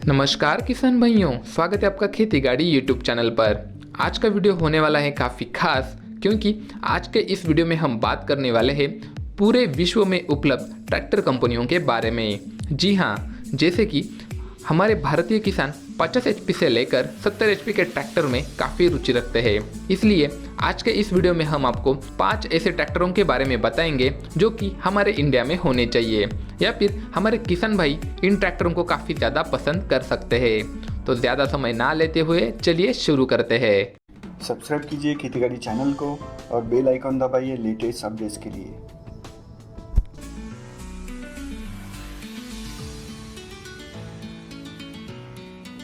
नमस्कार किसान भाइयों, स्वागत है आपका खेती गाड़ी यूट्यूब चैनल पर। आज का वीडियो होने वाला है काफ़ी खास, क्योंकि आज के इस वीडियो में हम बात करने वाले हैं पूरे विश्व में उपलब्ध ट्रैक्टर कंपनियों के बारे में। जी हाँ, जैसे कि हमारे भारतीय किसान 50 एचपी से लेकर 70 एचपी के ट्रैक्टर में काफ़ी रुचि रखते हैं। इसलिए आज के इस वीडियो में हम आपको 5 ऐसे ट्रैक्टरों के बारे में बताएंगे जो कि हमारे इंडिया में होने चाहिए, या फिर हमारे किसान भाई इन ट्रैक्टरों को काफ़ी ज़्यादा पसंद कर सकते हैं। तो ज़्यादा समय ना लेते हुए चलिए शुरू करते हैं। सब्सक्राइब कीजिए खेती गाड़ी चैनल को और बेल आइकॉन दबाइए लेटेस्ट अपडेट्स के लिए।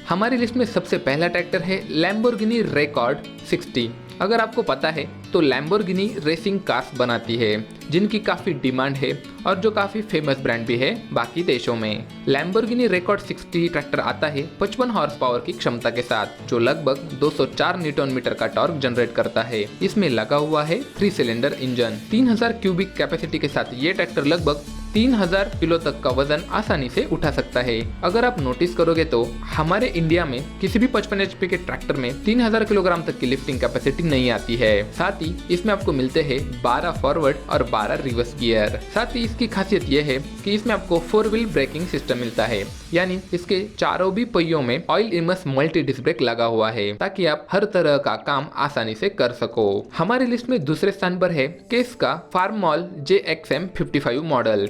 हमारी लिस्ट में सबसे पहला ट्रैक्टर है लैम्बोर्गिनी रेकॉर्ड 60। अगर आपको पता है तो लैम्बोर्गिनी रेसिंग कार्स बनाती है, जिनकी काफ़ी डिमांड है और जो काफ़ी फेमस ब्रांड भी है बाकी देशों में। लैम्बोर्गिनी रेकॉर्ड 60 ट्रैक्टर आता है 55 हॉर्स पावर की क्षमता के साथ, जो लगभग 204 न्यूटन मीटर का टॉर्क जनरेट करता है। इसमें लगा हुआ है 3 सिलेंडर इंजन। 3000 क्यूबिक कैपेसिटी के साथ ये ट्रैक्टर लगभग 3000 किलो तक का वजन आसानी से उठा सकता है। अगर आप नोटिस करोगे तो हमारे इंडिया में किसी भी 55 एचपी के ट्रैक्टर में 3000 किलोग्राम तक की लिफ्टिंग कैपेसिटी नहीं आती है। साथ ही इसमें आपको मिलते हैं 12 फॉरवर्ड और 12 रिवर्स गियर। साथ ही इसकी खासियत यह है कि इसमें आपको 4 व्हील ब्रेकिंग सिस्टम मिलता है, यानी इसके चारों भी पहियों में oil immerse multi disc brake लगा हुआ है, ताकि आप हर तरह का काम आसानी से कर सको। हमारी लिस्ट में दूसरे स्थान पर है केस का फार्मॉल JXM 55 मॉडल।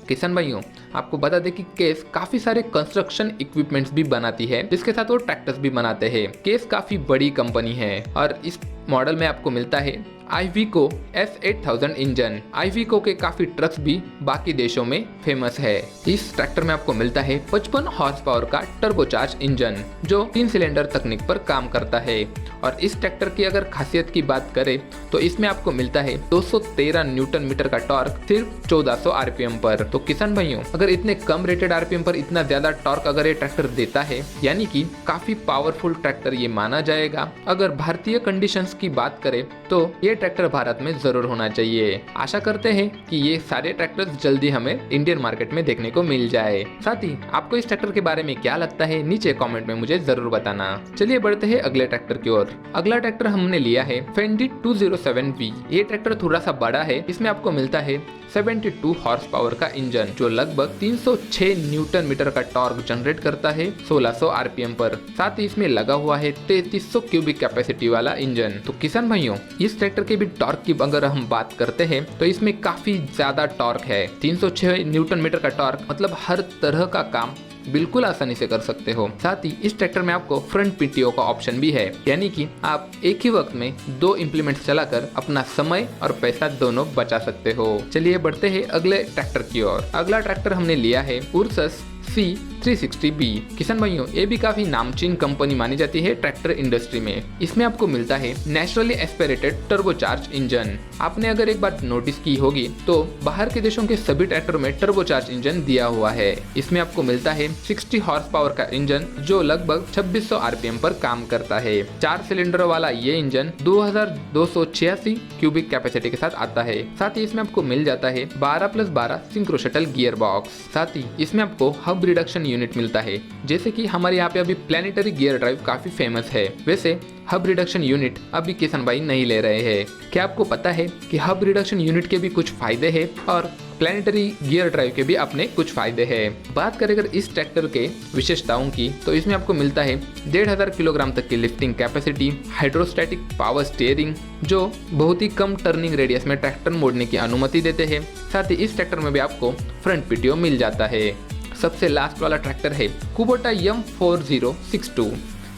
किसान भाइयों, आपको बता दें कि केस काफी सारे कंस्ट्रक्शन इक्विपमेंट्स भी बनाती है, जिसके साथ वो ट्रैक्टर्स भी बनाते हैं। केस काफी बड़ी कंपनी है और इस मॉडल में आपको मिलता है आईवीको S8000 इंजन। आईवीको के काफी ट्रक्स भी बाकी देशों में फेमस है। इस ट्रैक्टर में आपको मिलता है 55 हॉर्स पावर का टर्बोचार्ज इंजन, जो 3 सिलेंडर तकनीक पर काम करता है। और इस ट्रैक्टर की अगर खासियत की बात करें तो इसमें आपको मिलता है 213 न्यूटन मीटर का टॉर्क सिर्फ 1400 आरपीएम पर। तो किसान भाइयों, अगर इतने कम रेटेड आरपीएम पर इतना ज्यादा टॉर्क अगर ये ट्रैक्टर देता है, यानी कि काफी पावरफुल ट्रैक्टर ये माना जाएगा। अगर भारतीय कंडीशंस की बात करें तो ये ट्रैक्टर भारत में जरूर होना चाहिए। आशा करते हैं कि ये सारे ट्रैक्टर्स जल्दी हमें इंडियन मार्केट में देखने को मिल जाए। साथ ही आपको इस ट्रैक्टर के बारे में क्या लगता है नीचे कमेंट में मुझे जरूर बताना। चलिए बढ़ते हैं अगले ट्रैक्टर की ओर। अगला ट्रैक्टर हमने लिया है फेंडी 207V। ये ट्रैक्टर थोड़ा सा बड़ा है। इसमें आपको मिलता है 72 हॉर्स पावर का इंजन, जो लगभग 306 न्यूटन मीटर का टॉर्क जनरेट करता है 1600 आरपीएम पर। साथ ही इसमें लगा हुआ है 3300 क्यूबिक कैपेसिटी वाला इंजन। तो किसान भाइयों, इस ट्रैक्टर के भी टॉर्क की अगर हम बात करते हैं तो इसमें काफी ज्यादा टॉर्क है। 306 न्यूटन मीटर का टॉर्क मतलब हर तरह का काम बिल्कुल आसानी से कर सकते हो। साथ ही इस ट्रैक्टर में आपको फ्रंट पीटीओ का ऑप्शन भी है, यानी कि आप एक ही वक्त में 2 इंप्लीमेंट्स चलाकर अपना समय और पैसा दोनों बचा सकते हो। चलिए बढ़ते हैं अगले ट्रैक्टर की ओर। अगला ट्रैक्टर हमने लिया है उर्सस C360B। किसान भाइयों, ये भी काफी नामचीन कंपनी मानी जाती है ट्रैक्टर इंडस्ट्री में। इसमें आपको मिलता है नेचुरली एस्पिरेटेड टर्बोचार्ज इंजन। आपने अगर एक बात नोटिस की होगी तो बाहर के देशों के सभी ट्रैक्टरों में टर्बोचार्ज इंजन दिया हुआ है। इसमें आपको मिलता है 60 हॉर्स पावर का इंजन, जो लगभग 2600 आरपीएम पर काम करता है। 4 सिलेंडर वाला ये इंजन 2286 क्यूबिक कैपेसिटी के साथ आता है। साथ ही इसमें आपको मिल जाता है 12+12 सिंक्रो शटल गियर बॉक्स। साथ ही इसमें आपको हब रिडक्शन यूनिट मिलता है। जैसे कि हमारे यहाँ पे अभी प्लैनेटरी गियर ड्राइव काफी फेमस है, वैसे हब रिडक्शन यूनिट अभी किसान भाई नहीं ले रहे हैं। क्या आपको पता है कि हब रिडक्शन यूनिट के भी कुछ फायदे हैं और प्लैनेटरी गियर ड्राइव के भी अपने कुछ फायदे हैं। बात करें अगर इस ट्रैक्टर के विशेषताओं की तो इसमें आपको मिलता है 1500 किलोग्राम तक की lifting capacity, hydrostatic power steering, जो बहुत ही कम टर्निंग रेडियस में ट्रैक्टर मोड़ने की अनुमति देते हैं। साथ ही इस ट्रैक्टर में भी आपको फ्रंट पीटीओ मिल जाता है। सबसे लास्ट वाला ट्रैक्टर है कुबोटा M4062।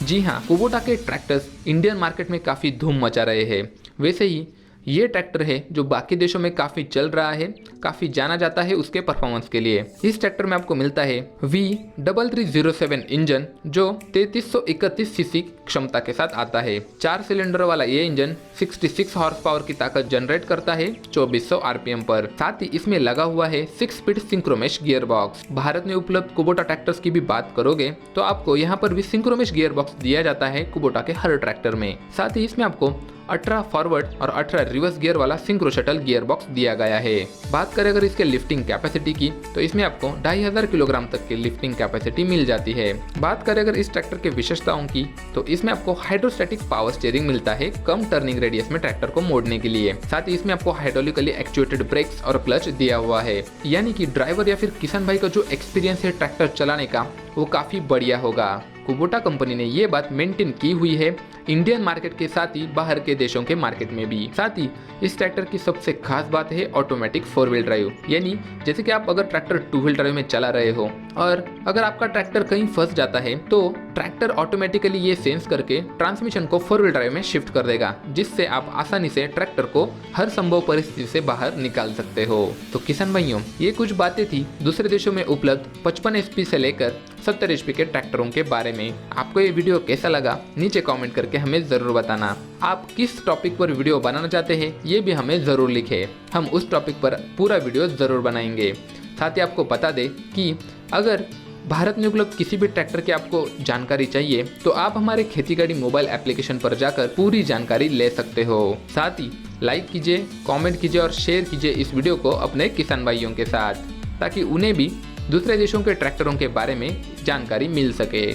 जी हाँ, कुबोटा के ट्रैक्टर्स इंडियन मार्केट में काफ़ी धूम मचा रहे हैं। वैसे ही ये ट्रैक्टर है जो बाकी देशों में काफ़ी चल रहा है, काफ़ी जाना जाता है उसके परफॉर्मेंस के लिए। इस ट्रैक्टर में आपको मिलता है V3307 इंजन, जो 3331 सीसी क्षमता के साथ आता है। 4 सिलेंडर वाला ये इंजन 66 हॉर्स पावर की ताकत जनरेट करता है 2400 आरपीएम पर। साथ ही इसमें लगा हुआ है 6 speed synchromesh gear box. Bharat में उपलब्ध कुबोटा ट्रैक्टर्स की भी बात करोगे तो आपको यहाँ पर भी सिंक्रोमेश गियर बॉक्स दिया जाता है कुबोटा के हर ट्रैक्टर में। साथ ही इसमें आपको 18 फॉरवर्ड और 18 रिवर्स गियर वाला सिंक्रो शटल गियर बॉक्स दिया गया है। बात करें अगर इसके लिफ्टिंग कैपेसिटी की तो इसमें आपको 2500 किलोग्राम तक की लिफ्टिंग कैपेसिटी मिल जाती है। बात करें अगर इस ट्रैक्टर के विशेषताओं की तो इसमें आपको हाइड्रोस्टैटिक पावर स्टीयरिंग मिलता है कम टर्निंग रेडियस में ट्रैक्टर को मोड़ने के लिए। साथ ही इसमें आपको हाइड्रोलिकली एक्चुएटेड ब्रेक्स और क्लच दिया हुआ है, यानी कि ड्राइवर या फिर किसान भाई का जो एक्सपीरियंस है ट्रैक्टर चलाने का वो काफी बढ़िया होगा। कुबोटा कंपनी ने ये बात मेंटेन की हुई है इंडियन मार्केट के साथ ही बाहर के देशों के मार्केट में भी। साथ ही इस ट्रैक्टर की सबसे खास बात है ऑटोमेटिक 4 व्हील ड्राइव, यानी जैसे कि आप अगर ट्रैक्टर 2 व्हील ड्राइव में चला रहे हो और अगर आपका ट्रैक्टर कहीं फंस जाता है तो ट्रैक्टर ऑटोमेटिकली ये सेंस करके ट्रांसमिशन को 4 व्हील ड्राइव में शिफ्ट कर देगा, जिससे आप आसानी से ट्रैक्टर को हर संभव परिस्थिति से बाहर निकाल सकते हो। तो किसान भाइयों, ये कुछ बातें थी दूसरे देशों में उपलब्ध 55 HP से लेकर 70 HP के ट्रैक्टरों के बारे में। आपको ये वीडियो कैसा लगा नीचे कमेंट करके हमें ज़रूर बताना। आप किस टॉपिक पर वीडियो बनाना चाहते हैं ये भी हमें ज़रूर लिखें, हम उस टॉपिक पर पूरा वीडियो ज़रूर बनाएंगे। साथ ही आपको बता दें कि अगर भारत में उपलब्ध किसी भी ट्रैक्टर की आपको जानकारी चाहिए तो आप हमारे खेती गाड़ी मोबाइल एप्लीकेशन पर जाकर पूरी जानकारी ले सकते हो। साथ ही लाइक कीजिए, कमेंट कीजिए और शेयर कीजिए इस वीडियो को अपने किसान भाइयों के साथ, ताकि उन्हें भी दूसरे देशों के ट्रैक्टरों के बारे में जानकारी मिल सके।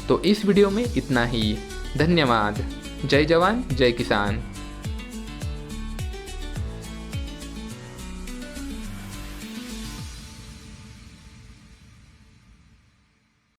तो इस वीडियो में इतना ही। धन्यवाद। जय जवान जय किसान।